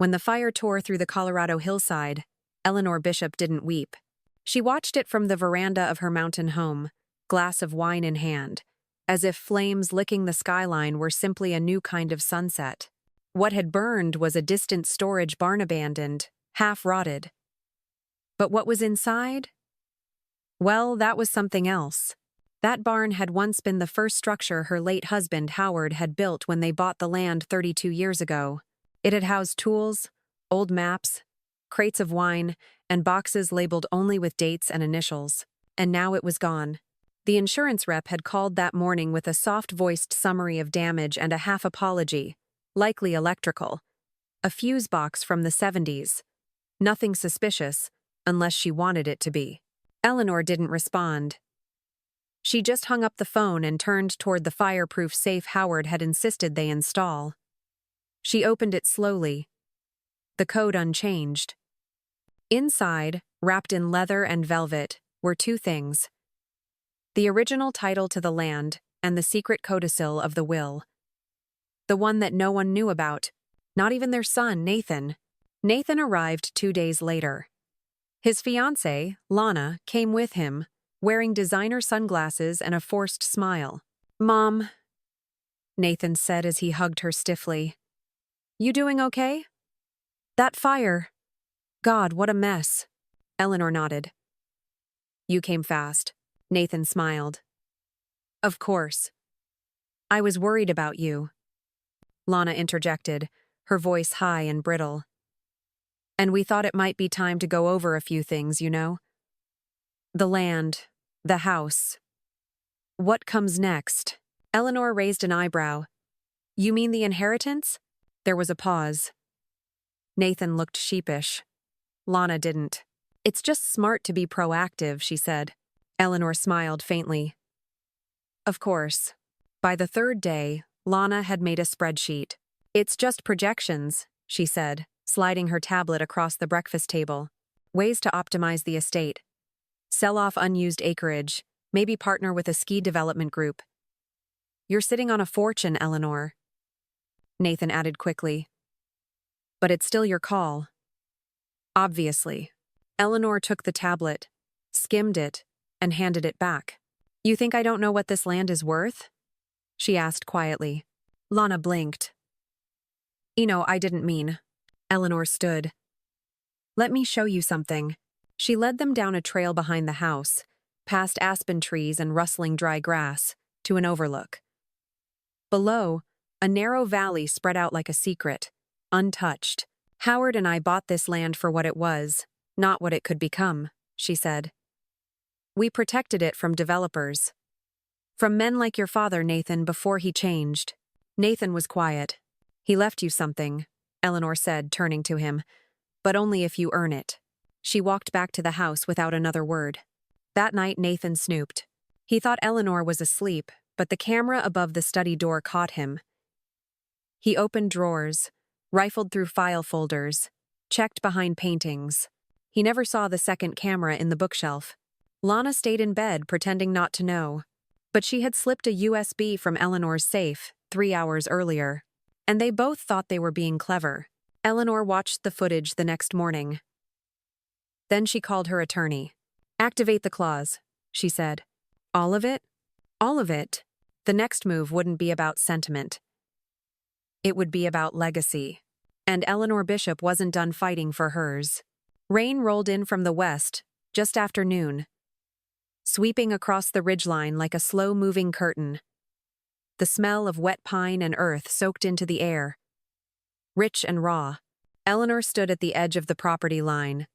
When the fire tore through the Colorado hillside, Eleanor Bishop didn't weep. She watched it from the veranda of her mountain home, glass of wine in hand, as if flames licking the skyline were simply a new kind of sunset. What had burned was a distant storage barn abandoned, half-rotted. But what was inside? Well, that was something else. That barn had once been the first structure her late husband, Howard, had built when they bought the land 32 years ago. It had housed tools, old maps, crates of wine, and boxes labeled only with dates and initials. And now it was gone. The insurance rep had called that morning with a soft-voiced summary of damage and a half apology, likely electrical. A fuse box from the 70s. Nothing suspicious, unless she wanted it to be. Eleanor didn't respond. She just hung up the phone and turned toward the fireproof safe Howard had insisted they install. She opened it slowly. The code unchanged. Inside, wrapped in leather and velvet, were two things. The original title to the land and the secret codicil of the will. The one that no one knew about, not even their son, Nathan. Nathan arrived 2 days later. His fiancée, Lana, came with him, wearing designer sunglasses and a forced smile. "Mom," Nathan said as he hugged her stiffly. "You doing okay? That fire. God, what a mess." Eleanor nodded. "You came fast." Nathan smiled. "Of course. I was worried about you," Lana interjected, her voice high and brittle. "And we thought it might be time to go over a few things, you know? The land, the house. What comes next?" Eleanor raised an eyebrow. "You mean the inheritance?" There was a pause. Nathan looked sheepish. Lana didn't. "It's just smart to be proactive," she said. Eleanor smiled faintly. Of course. By the third day, Lana had made a spreadsheet. "It's just projections," she said, sliding her tablet across the breakfast table. "Ways to optimize the estate. Sell off unused acreage, maybe partner with a ski development group." "You're sitting on a fortune, Eleanor," Nathan added quickly. "But it's still your call." "Obviously." Eleanor took the tablet, skimmed it, and handed it back. "You think I don't know what this land is worth?" she asked quietly. Lana blinked. I didn't mean." Eleanor stood. "Let me show you something." She led them down a trail behind the house, past aspen trees and rustling dry grass, to an overlook. Below, a narrow valley spread out like a secret, untouched. "Howard and I bought this land for what it was, not what it could become," she said. "We protected it from developers. From men like your father, Nathan, before he changed." Nathan was quiet. "He left you something," Eleanor said, turning to him. "But only if you earn it." She walked back to the house without another word. That night, Nathan snooped. He thought Eleanor was asleep, but the camera above the study door caught him. He opened drawers, rifled through file folders, checked behind paintings. He never saw the second camera in the bookshelf. Lana stayed in bed, pretending not to know. But she had slipped a USB from Eleanor's safe 3 hours earlier. And they both thought they were being clever. Eleanor watched the footage the next morning. Then she called her attorney. "Activate the clause," she said. "All of it?" "All of it." The next move wouldn't be about sentiment. It would be about legacy. And Eleanor Bishop wasn't done fighting for hers. Rain rolled in from the west, just after noon, sweeping across the ridgeline like a slow-moving curtain. The smell of wet pine and earth soaked into the air. Rich and raw, Eleanor stood at the edge of the property line,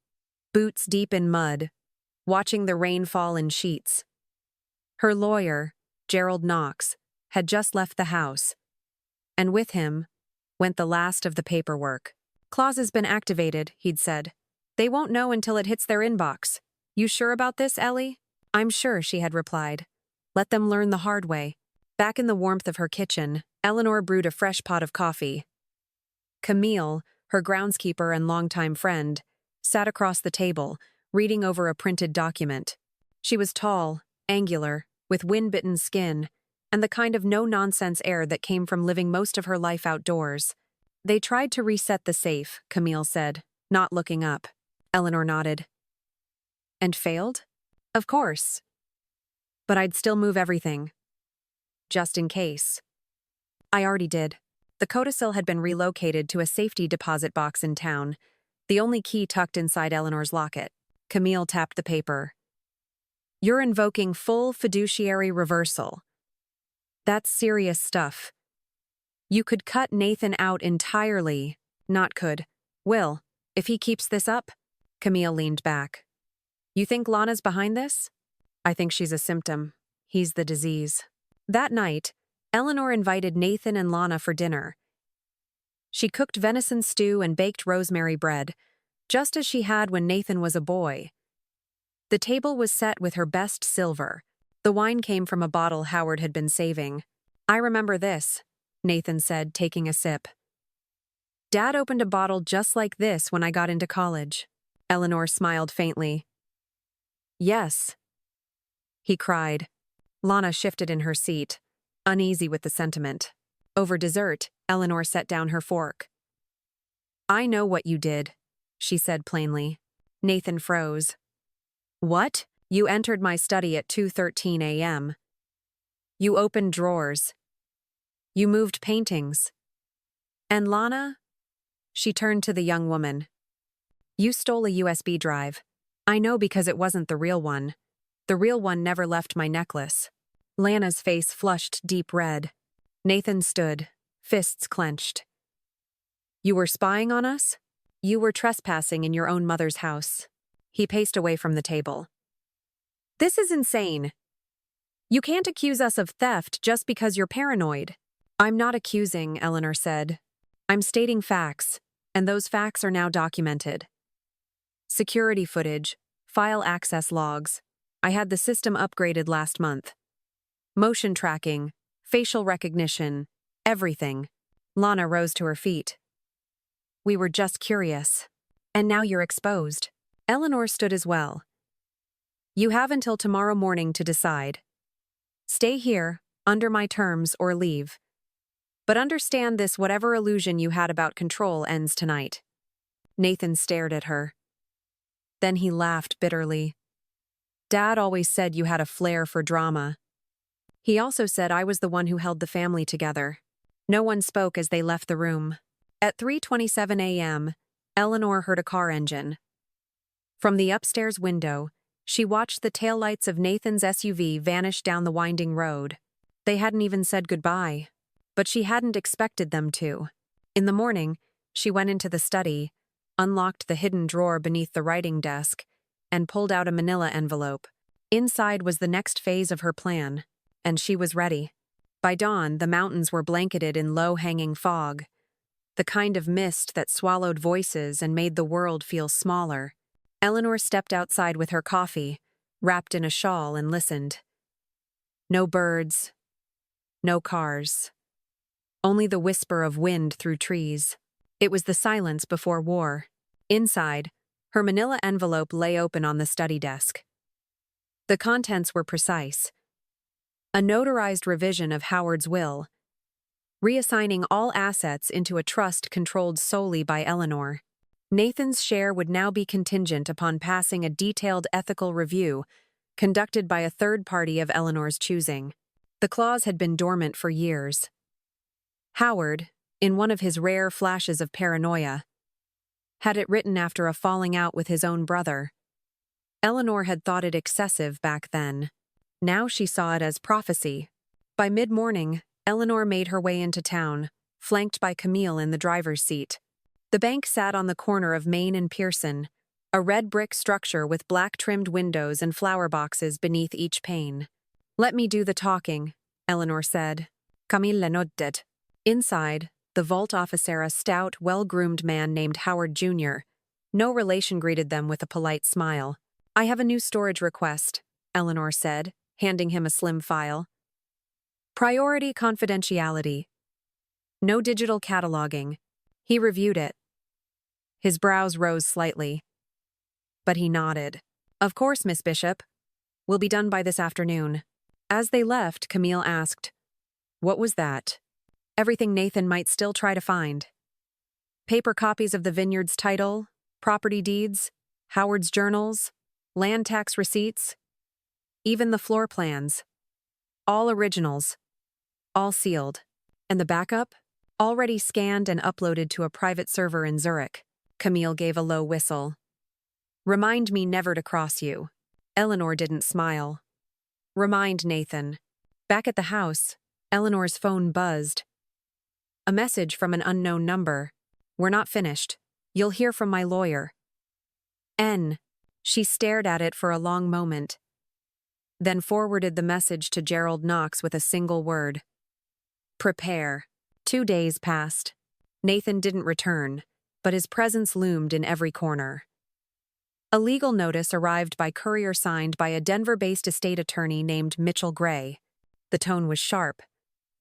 boots deep in mud, watching the rain fall in sheets. Her lawyer, Gerald Knox, had just left the house, and with him went the last of the paperwork. "Clause has been activated," he'd said. "They won't know until it hits their inbox." "You sure about this, Ellie?" "I'm sure," she had replied. "Let them learn the hard way." Back in the warmth of her kitchen, Eleanor brewed a fresh pot of coffee. Camille, her groundskeeper and longtime friend, sat across the table, reading over a printed document. She was tall, angular, with wind-bitten skin, and the kind of no-nonsense air that came from living most of her life outdoors. They tried to reset the safe, Camille said, not looking up. Eleanor nodded. And failed? Of course. But I'd still move everything. Just in case. I already did. The codicil had been relocated to a safety deposit box in town, the only key tucked inside Eleanor's locket. Camille tapped the paper. You're invoking full fiduciary reversal. That's serious stuff. You could cut Nathan out entirely. Not could. Will, if he keeps this up? Camille leaned back. You think Lana's behind this? I think she's a symptom. He's the disease. That night, Eleanor invited Nathan and Lana for dinner. She cooked venison stew and baked rosemary bread, just as she had when Nathan was a boy. The table was set with her best silver. The wine came from a bottle Howard had been saving. I remember this, Nathan said, taking a sip. Dad opened a bottle just like this when I got into college. Eleanor smiled faintly. Yes, he cried. Lana shifted in her seat, uneasy with the sentiment. Over dessert, Eleanor set down her fork. I know what you did, she said plainly. Nathan froze. What? You entered my study at 2:13 a.m. You opened drawers. You moved paintings. And Lana? She turned to the young woman. You stole a USB drive. I know because it wasn't the real one. The real one never left my necklace. Lana's face flushed deep red. Nathan stood, fists clenched. You were spying on us? You were trespassing in your own mother's house. He paced away from the table. This is insane. You can't accuse us of theft just because you're paranoid. I'm not accusing, Eleanor said. I'm stating facts, and those facts are now documented. Security footage, file access logs. I had the system upgraded last month. Motion tracking, facial recognition, everything. Lana rose to her feet. We were just curious. And now you're exposed. Eleanor stood as well. You have until tomorrow morning to decide. Stay here, under my terms, or leave. But understand this: whatever illusion you had about control ends tonight. Nathan stared at her. Then he laughed bitterly. Dad always said you had a flair for drama. He also said I was the one who held the family together. No one spoke as they left the room. At 3:27 a.m., Eleanor heard a car engine. From the upstairs window, she watched the taillights of Nathan's SUV vanish down the winding road. They hadn't even said goodbye, but she hadn't expected them to. In the morning, she went into the study, unlocked the hidden drawer beneath the writing desk, and pulled out a manila envelope. Inside was the next phase of her plan, and she was ready. By dawn, the mountains were blanketed in low-hanging fog, the kind of mist that swallowed voices and made the world feel smaller. Eleanor stepped outside with her coffee, wrapped in a shawl, and listened. No birds, no cars. Only the whisper of wind through trees. It was the silence before war. Inside, her manila envelope lay open on the study desk. The contents were precise. A notarized revision of Howard's will, reassigning all assets into a trust controlled solely by Eleanor. Nathan's share would now be contingent upon passing a detailed ethical review conducted by a third party of Eleanor's choosing. The clause had been dormant for years. Howard, in one of his rare flashes of paranoia, had it written after a falling out with his own brother. Eleanor had thought it excessive back then. Now she saw it as prophecy. By mid-morning, Eleanor made her way into town, flanked by Camille in the driver's seat. The bank sat on the corner of Main and Pearson, a red brick structure with black-trimmed windows and flower boxes beneath each pane. Let me do the talking, Eleanor said. Camille nodded. Inside, the vault officer, a stout, well-groomed man named Howard Jr., no relation, greeted them with a polite smile. I have a new storage request, Eleanor said, handing him a slim file. Priority confidentiality. No digital cataloging. He reviewed it. His brows rose slightly. But he nodded. Of course, Miss Bishop. Will be done by this afternoon. As they left, Camille asked, What was that? Everything Nathan might still try to find. Paper copies of the Vineyard's title, property deeds, Howard's journals, land tax receipts, even the floor plans. All originals, all sealed. And the backup? Already scanned and uploaded to a private server in Zurich. Camille gave a low whistle. Remind me never to cross you. Eleanor didn't smile. Remind Nathan. Back at the house, Eleanor's phone buzzed. A message from an unknown number. We're not finished. You'll hear from my lawyer. N. She stared at it for a long moment, then forwarded the message to Gerald Knox with a single word. Prepare. 2 days passed. Nathan didn't return, but his presence loomed in every corner. A legal notice arrived by courier signed by a Denver-based estate attorney named Mitchell Gray. The tone was sharp.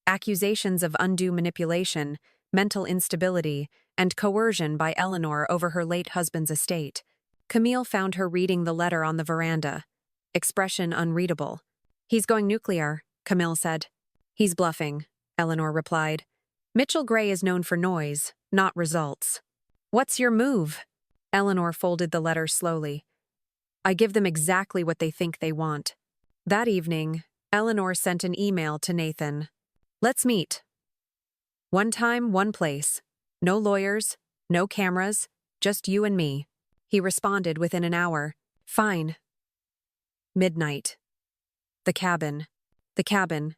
Accusations of undue manipulation, mental instability, and coercion by Eleanor over her late husband's estate. Camille found her reading the letter on the veranda. Expression unreadable. He's going nuclear, Camille said. He's bluffing, Eleanor replied. Mitchell Gray is known for noise, not results. What's your move? Eleanor folded the letter slowly. I give them exactly what they think they want. That evening, Eleanor sent an email to Nathan. Let's meet. One time, one place. No lawyers, no cameras, just you and me. He responded within an hour. Fine. Midnight. The cabin. The cabin.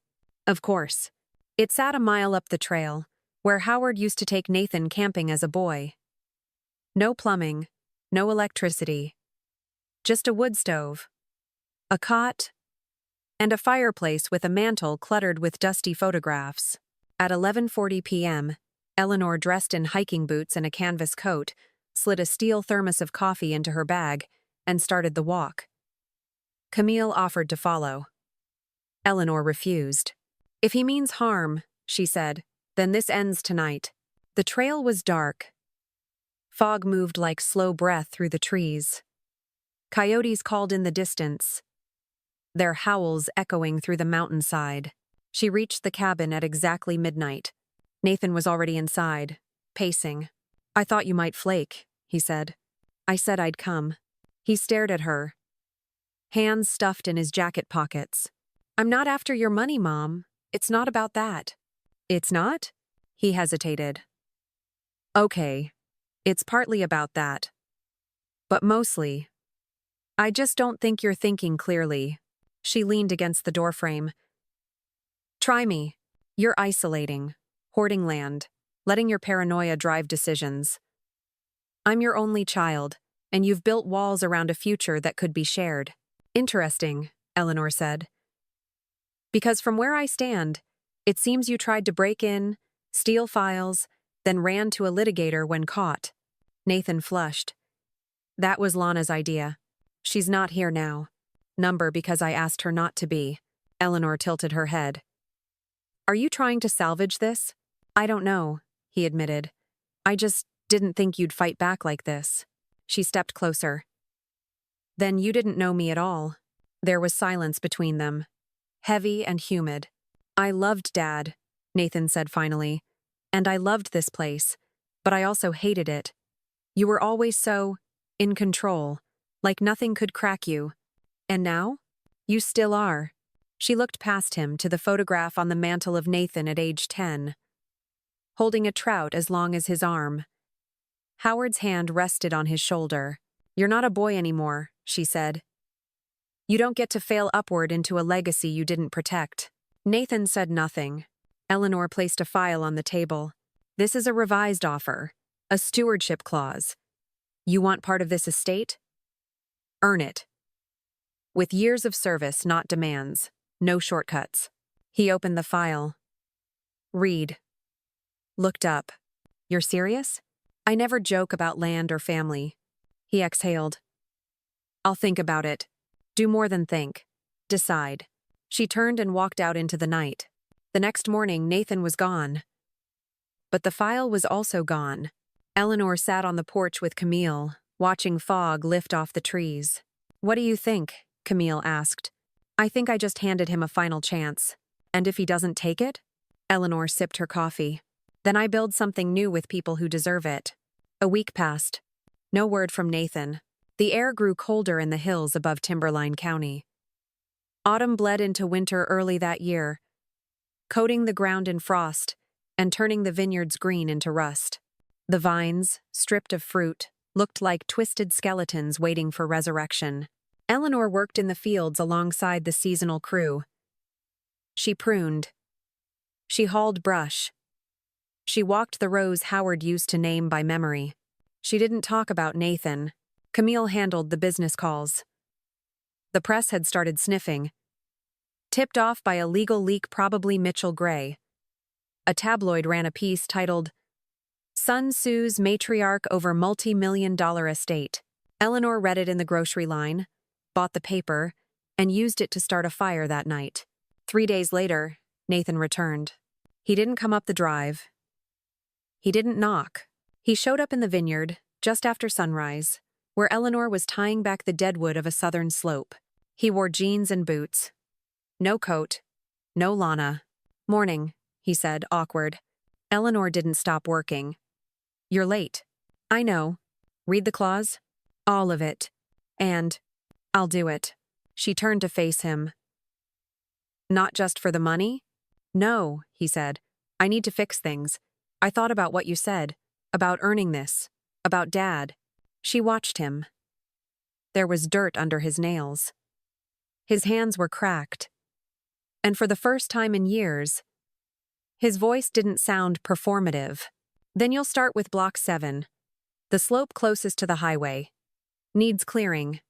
Of course. It sat a mile up the trail, where Howard used to take Nathan camping as a boy. No plumbing, no electricity. Just a wood stove, a cot, and a fireplace with a mantel cluttered with dusty photographs. At 11:40 p.m., Eleanor, dressed in hiking boots and a canvas coat, slid a steel thermos of coffee into her bag and started the walk. Camille offered to follow. Eleanor refused. If he means harm, she said, then this ends tonight. The trail was dark. Fog moved like slow breath through the trees. Coyotes called in the distance, their howls echoing through the mountainside. She reached the cabin at exactly midnight. Nathan was already inside, pacing. I thought you might flake, he said. I said I'd come. He stared at her, hands stuffed in his jacket pockets. I'm not after your money, Mom. It's not about that. It's not? He hesitated. Okay, it's partly about that. But mostly, I just don't think you're thinking clearly. She leaned against the doorframe. Try me. You're isolating, hoarding land, letting your paranoia drive decisions. I'm your only child, and you've built walls around a future that could be shared. Interesting, Eleanor said. Because from where I stand, it seems you tried to break in, steal files, then ran to a litigator when caught. Nathan flushed. That was Lana's idea. She's not here now. Number because I asked her not to be. Eleanor tilted her head. Are you trying to salvage this? I don't know, he admitted. I just didn't think you'd fight back like this. She stepped closer. Then you didn't know me at all. There was silence between them, heavy and humid. I loved Dad, Nathan said finally, and I loved this place, but I also hated it. You were always so in control, like nothing could crack you. And now? You still are. She looked past him to the photograph on the mantel of Nathan at age 10, holding a trout as long as his arm. Howard's hand rested on his shoulder. You're not a boy anymore, she said. You don't get to fail upward into a legacy you didn't protect. Nathan said nothing. Eleanor placed a file on the table. This is a revised offer, a stewardship clause. You want part of this estate? Earn it. With years of service, not demands. No shortcuts. He opened the file. Read. Looked up. You're serious? I never joke about land or family. He exhaled. I'll think about it. Do more than think. Decide. She turned and walked out into the night. The next morning, Nathan was gone. But the file was also gone. Eleanor sat on the porch with Camille, watching fog lift off the trees. What do you think? Camille asked. I think I just handed him a final chance. And if he doesn't take it? Eleanor sipped her coffee. Then I build something new with people who deserve it. A week passed. No word from Nathan. The air grew colder in the hills above Timberline County. Autumn bled into winter early that year, coating the ground in frost and turning the vineyards green into rust. The vines, stripped of fruit, looked like twisted skeletons waiting for resurrection. Eleanor worked in the fields alongside the seasonal crew. She pruned. She hauled brush. She walked the rows Howard used to name by memory. She didn't talk about Nathan. Camille handled the business calls. The press had started sniffing. Tipped off by a legal leak, probably Mitchell Gray. A tabloid ran a piece titled, "Son Sues Matriarch Over Multi-Million-Dollar Estate." Eleanor read it in the grocery line, bought the paper, and used it to start a fire that night. 3 days later, Nathan returned. He didn't come up the drive. He didn't knock. He showed up in the vineyard, just after sunrise, where Eleanor was tying back the deadwood of a southern slope. He wore jeans and boots. No coat. No Lana. "Morning," he said, awkward. Eleanor didn't stop working. "You're late." "I know. Read the clause?" "All of it. And I'll do it." She turned to face him. "Not just for the money?" "No," he said. "I need to fix things. I thought about what you said, about earning this, about Dad." She watched him. There was dirt under his nails. His hands were cracked. And for the first time in years, his voice didn't sound performative. "Then you'll start with Block 7, the slope closest to the highway. Needs clearing.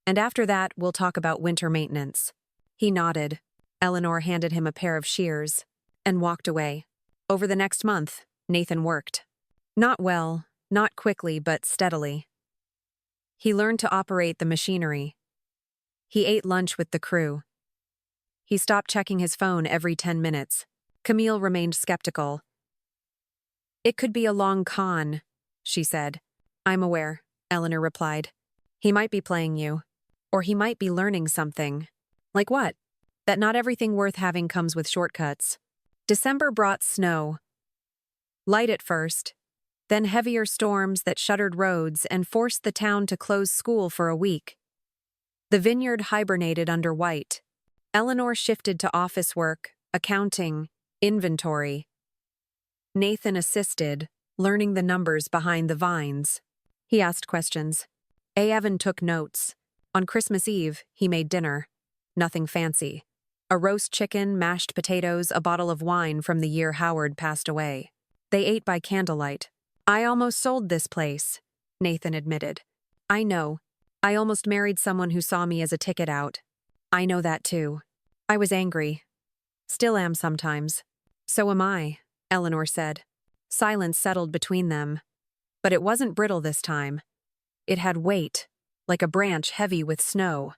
And after that, we'll talk about winter maintenance." He nodded. Eleanor handed him a pair of shears and walked away. Over the next month, Nathan worked. Not well, not quickly, but steadily. He learned to operate the machinery. He ate lunch with the crew. He stopped checking his phone every 10 minutes. Camille remained skeptical. "It could be a long con," she said. "I'm aware," Eleanor replied. "He might be playing you. Or he might be learning something." "Like what?" "That not everything worth having comes with shortcuts." December brought snow. Light at first, then heavier storms that shuttered roads and forced the town to close school for a week. The vineyard hibernated under white. Eleanor shifted to office work, accounting, inventory. Nathan assisted, learning the numbers behind the vines. He asked questions. Evan took notes. On Christmas Eve, he made dinner. Nothing fancy. A roast chicken, mashed potatoes, a bottle of wine from the year Howard passed away. They ate by candlelight. "I almost sold this place," Nathan admitted. "I know. I almost married someone who saw me as a ticket out. I know that too. I was angry. Still am sometimes." "So am I," Eleanor said. Silence settled between them. But it wasn't brittle this time. It had weight, like a branch heavy with snow.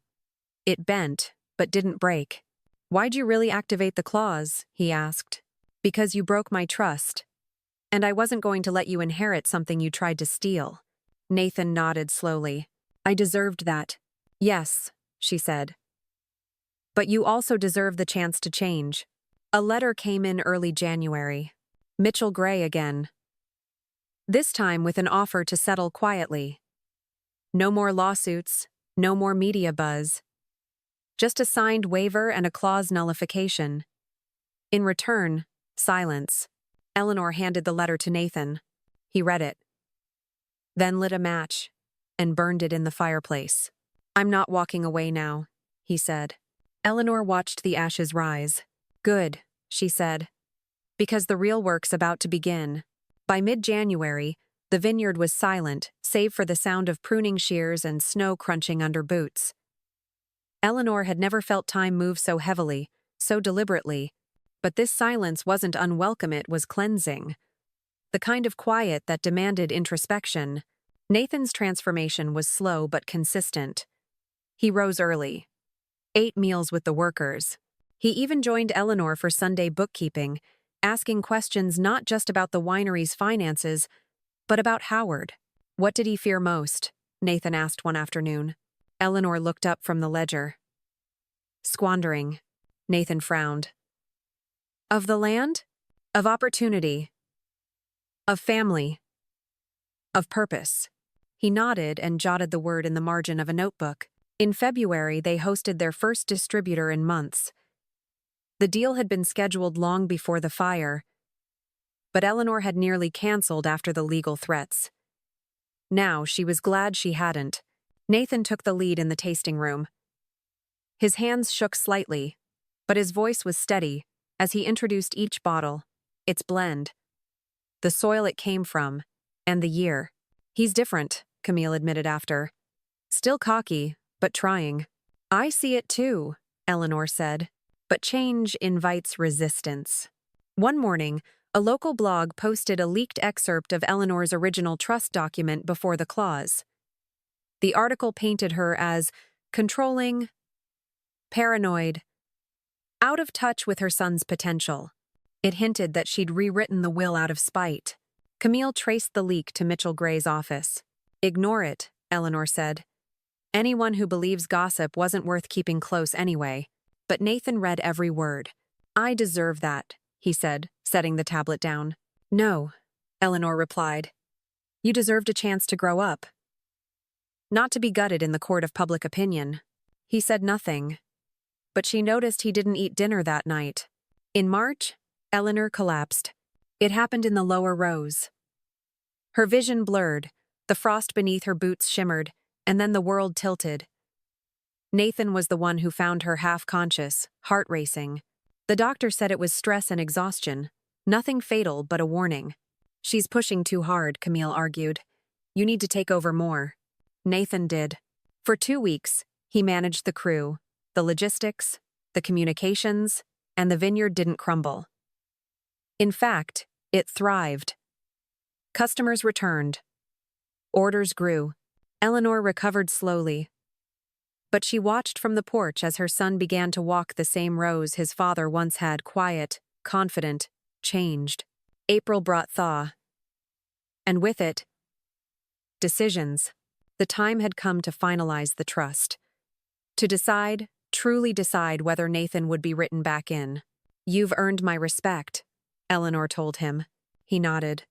It bent, but didn't break. "Why'd you really activate the clause?" he asked. "Because you broke my trust. And I wasn't going to let you inherit something you tried to steal." Nathan nodded slowly. "I deserved that." "Yes," she said. "But you also deserve the chance to change." A letter came in early January. Mitchell Gray again. This time with an offer to settle quietly. No more lawsuits, no more media buzz. Just a signed waiver and a clause nullification. In return, silence. Eleanor handed the letter to Nathan. He read it. Then lit a match and burned it in the fireplace. "I'm not walking away now," he said. Eleanor watched the ashes rise. "Good," she said. "Because the real work's about to begin." By mid-January, the vineyard was silent, save for the sound of pruning shears and snow crunching under boots. Eleanor had never felt time move so heavily, so deliberately. But this silence wasn't unwelcome, it was cleansing. The kind of quiet that demanded introspection. Nathan's transformation was slow but consistent. He rose early. Ate meals with the workers. He even joined Eleanor for Sunday bookkeeping, asking questions not just about the winery's finances, but about Howard. What did he fear most? Nathan asked one afternoon. Eleanor looked up from the ledger. Squandering. Nathan frowned. Of the land? Of opportunity. Of family. Of purpose. He nodded and jotted the word in the margin of a notebook. In February, they hosted their first distributor in months. The deal had been scheduled long before the fire, but Eleanor had nearly canceled after the legal threats. Now, she was glad she hadn't. Nathan took the lead in the tasting room. His hands shook slightly, but his voice was steady as he introduced each bottle, its blend, the soil it came from, and the year. He's different, Camille admitted after. Still cocky, but trying. I see it too, Eleanor said. But change invites resistance. One morning, a local blog posted a leaked excerpt of Eleanor's original trust document before the clause. The article painted her as controlling, paranoid, out of touch with her son's potential. It hinted that she'd rewritten the will out of spite. Camille traced the leak to Mitchell Gray's office. Ignore it, Eleanor said. Anyone who believes gossip wasn't worth keeping close anyway. But Nathan read every word. I deserve that, he said, setting the tablet down. No, Eleanor replied. You deserved a chance to grow up. Not to be gutted in the court of public opinion. He said nothing. But she noticed he didn't eat dinner that night. In March, Eleanor collapsed. It happened in the lower rows. Her vision blurred, the frost beneath her boots shimmered, and then the world tilted. Nathan was the one who found her half-conscious, heart racing. The doctor said it was stress and exhaustion. Nothing fatal, but a warning. She's pushing too hard, Camille argued. You need to take over more. Nathan did. For 2 weeks, he managed the crew, the logistics, the communications, and the vineyard didn't crumble. In fact, it thrived. Customers returned. Orders grew. Eleanor recovered slowly. But she watched from the porch as her son began to walk the same rows his father once had, quiet, confident, changed. April brought thaw. And with it, decisions. The time had come to finalize the trust. To decide, truly decide whether Nathan would be written back in. You've earned my respect, Eleanor told him. He nodded.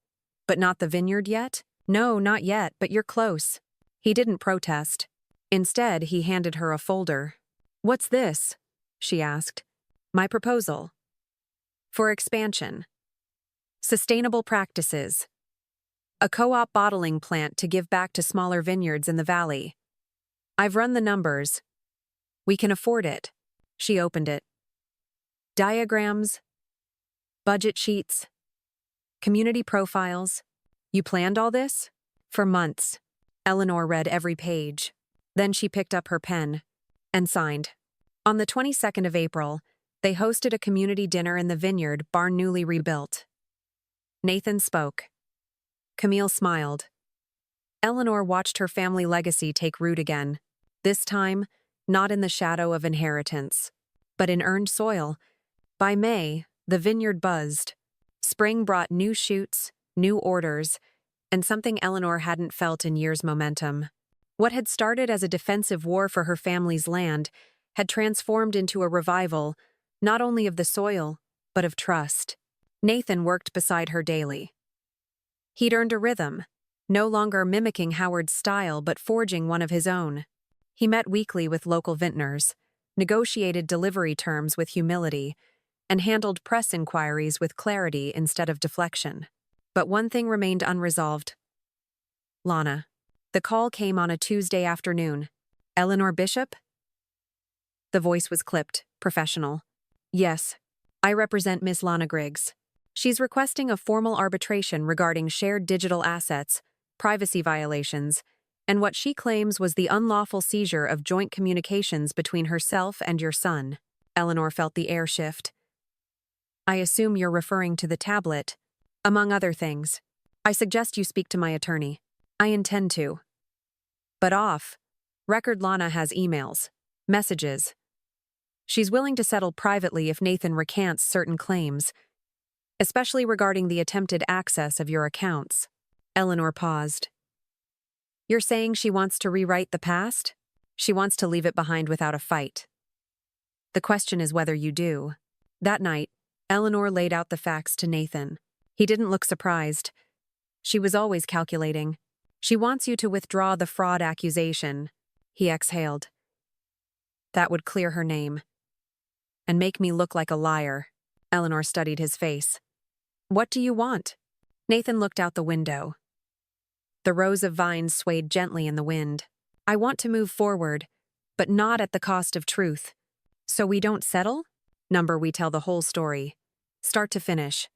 But not the vineyard yet? No, not yet, but you're close. He didn't protest. Instead, he handed her a folder. What's this? She asked. My proposal. For expansion. Sustainable practices. A co-op bottling plant to give back to smaller vineyards in the valley. I've run the numbers. We can afford it. She opened it. Diagrams. Budget sheets. Community profiles. You planned all this? For months. Eleanor read every page. Then she picked up her pen and signed. On the 22nd of April, they hosted a community dinner in the vineyard, barn newly rebuilt. Nathan spoke. Camille smiled. Eleanor watched her family legacy take root again. This time, not in the shadow of inheritance, but in earned soil. By May, the vineyard buzzed. Spring brought new shoots, new orders, and something Eleanor hadn't felt in years: momentum. What had started as a defensive war for her family's land had transformed into a revival, not only of the soil, but of trust. Nathan worked beside her daily. He'd earned a rhythm, no longer mimicking Howard's style but forging one of his own. He met weekly with local vintners, negotiated delivery terms with humility, and handled press inquiries with clarity instead of deflection. But one thing remained unresolved. Lana. The call came on a Tuesday afternoon. Eleanor Bishop? The voice was clipped, professional. Yes, I represent Miss Lana Griggs. She's requesting a formal arbitration regarding shared digital assets, privacy violations, and what she claims was the unlawful seizure of joint communications between herself and your son. Eleanor felt the air shift. I assume you're referring to the tablet, among other things. I suggest you speak to my attorney. I intend to. But off record, Lana has emails, messages. She's willing to settle privately if Nathan recants certain claims, especially regarding the attempted access of your accounts. Eleanor paused. You're saying she wants to rewrite the past? She wants to leave it behind without a fight. The question is whether you do. That night, Eleanor laid out the facts to Nathan. He didn't look surprised. She was always calculating, She wants you to withdraw the fraud accusation. He exhaled. That would clear her name. And make me look like a liar. Eleanor studied his face. What do you want? Nathan looked out the window. The rows of vines swayed gently in the wind. I want to move forward, but not at the cost of truth. So we don't settle? We tell the whole story. Start to finish.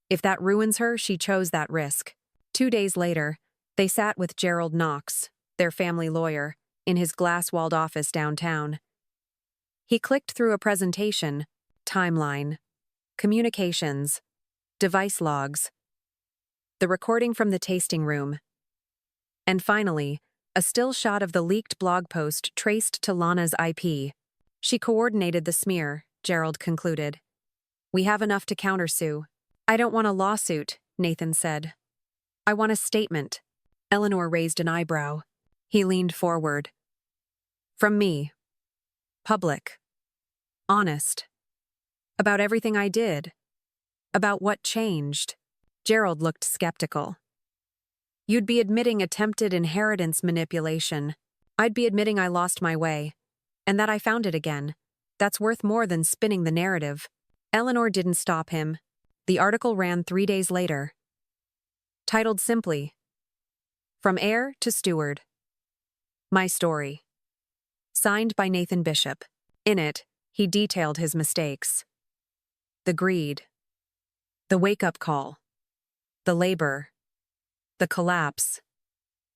If that ruins her, she chose that risk. 2 days later, they sat with Gerald Knox, their family lawyer, in his glass-walled office downtown. He clicked through a presentation, timeline, communications, device logs, the recording from the tasting room, and finally, a still shot of the leaked blog post traced to Lana's IP. She coordinated the smear, Gerald concluded. We have enough to countersue. I don't want a lawsuit, Nathan said. I want a statement. Eleanor raised an eyebrow. He leaned forward. From me. Public. Honest. About everything I did. About what changed. Gerald looked skeptical. You'd be admitting attempted inheritance manipulation. I'd be admitting I lost my way. And that I found it again. That's worth more than spinning the narrative. Eleanor didn't stop him. The article ran 3 days later. Titled simply, From Heir to Steward. My Story. Signed by Nathan Bishop. In it, he detailed his mistakes. The greed. The wake-up call. The labor. The collapse.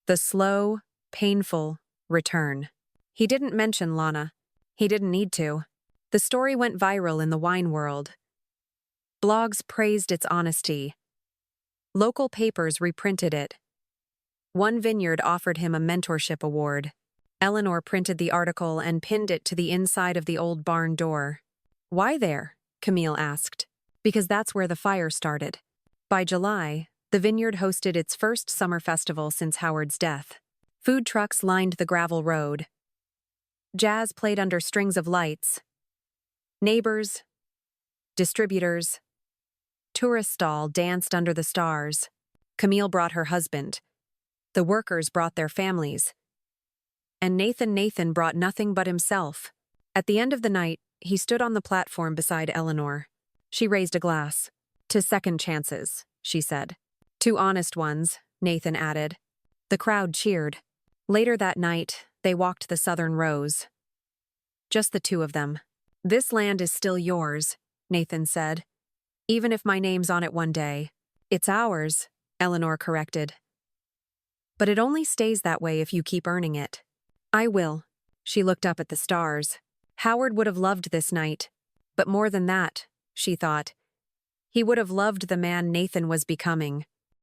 The slow, painful return. He didn't mention Lana. He didn't need to. The story went viral in the wine world. Blogs praised its honesty. Local papers reprinted it. One vineyard offered him a mentorship award. Eleanor printed the article and pinned it to the inside of the old barn door. Why there? Camille asked. Because that's where the fire started. By July, the vineyard hosted its first summer festival since Howard's death. Food trucks lined the gravel road. Jazz played under strings of lights. Neighbors, distributors, tourist stall danced under the stars. Camille brought her husband. The workers brought their families. And Nathan brought nothing but himself. At the end of the night, he stood on the platform beside Eleanor. She raised a glass. To second chances, she said. 2 honest ones, Nathan added. The crowd cheered. Later that night, they walked the southern rows. Just the 2 of them. This land is still yours, Nathan said. Even if my name's on it one day. It's ours, Eleanor corrected. But it only stays that way if you keep earning it. I will. She looked up at the stars. Howard would have loved this night. But more than that, she thought. He would have loved the man Nathan was becoming.